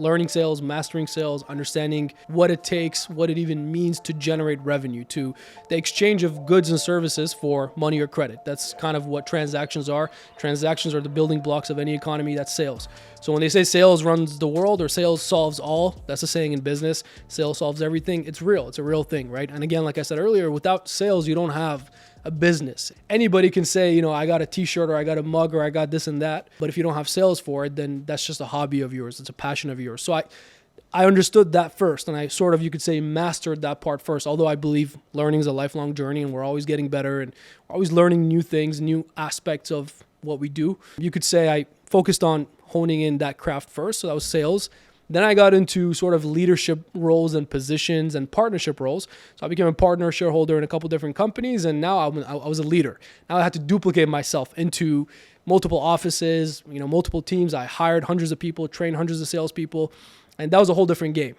learning sales, mastering sales, understanding what it takes, what it even means to generate revenue, to the exchange of goods and services for money or credit. That's kind of what transactions are. Transactions are the building blocks of any economy. That's sales. So when they say sales runs the world or sales solves all, that's a saying in business. Sales solves everything. It's real. It's a real thing, right? And again, like I said earlier, without sales, you don't have a business. Anybody can say, I got a t-shirt or I got a mug or I got this and that. But if you don't have sales for it, then that's just a hobby of yours. It's a passion of yours. So I understood that first, and I sort of, you could say, mastered that part first. Although I believe learning is a lifelong journey and we're always getting better and we're always learning new things, new aspects of what we do. You could say I focused on honing in that craft first. So that was sales. Then I got into sort of leadership roles and positions and partnership roles. So I became a partner, shareholder in a couple different companies, and now I was a leader. Now I had to duplicate myself into multiple offices, multiple teams. I hired hundreds of people, trained hundreds of salespeople, and that was a whole different game.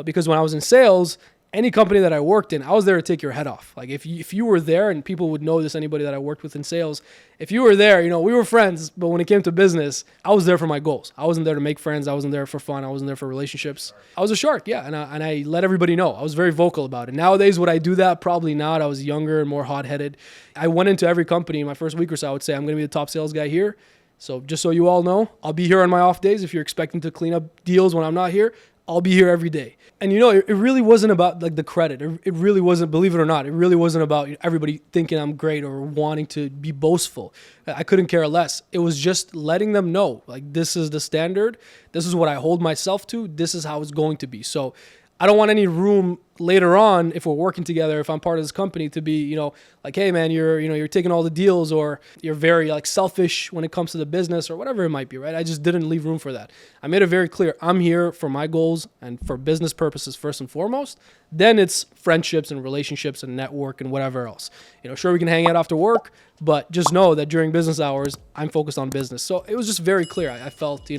Because when I was in sales, any company that I worked in, I was there to take your head off. Like if you were there, and people would know this, anybody that I worked with in sales, if you were there, we were friends, but when it came to business, I was there for my goals. I wasn't there to make friends. I wasn't there for fun. I wasn't there for relationships. I was a shark, yeah, and I let everybody know. I was very vocal about it. Nowadays, would I do that? Probably not. I was younger and more hot-headed. I went into every company in my first week or so. I would say, I'm going to be the top sales guy here. So just so you all know, I'll be here on my off days. If you're expecting to clean up deals when I'm not here, I'll be here every day. And it really wasn't about like the credit. It really wasn't, believe it or not, it really wasn't about everybody thinking I'm great or wanting to be boastful. I couldn't care less. It was just letting them know, like, this is the standard. This is what I hold myself to. This is how it's going to be. So I don't want any room later on, if we're working together, if I'm part of this company, to be, like, hey man, you're taking all the deals, or you're very like selfish when it comes to the business, or whatever it might be, right? I just didn't leave room for that. I made it very clear. I'm here for my goals and for business purposes first and foremost. Then it's friendships and relationships and network and whatever else. Sure, we can hang out after work, but just know that during business hours, I'm focused on business. So it was just very clear. I felt,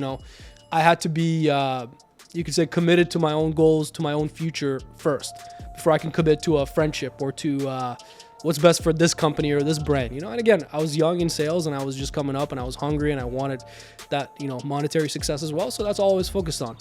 I had to be, you could say, committed to my own goals, to my own future first, before I can commit to a friendship or to what's best for this company or this brand. And again, I was young in sales and I was just coming up and I was hungry and I wanted that, monetary success as well. So that's all I was focused on.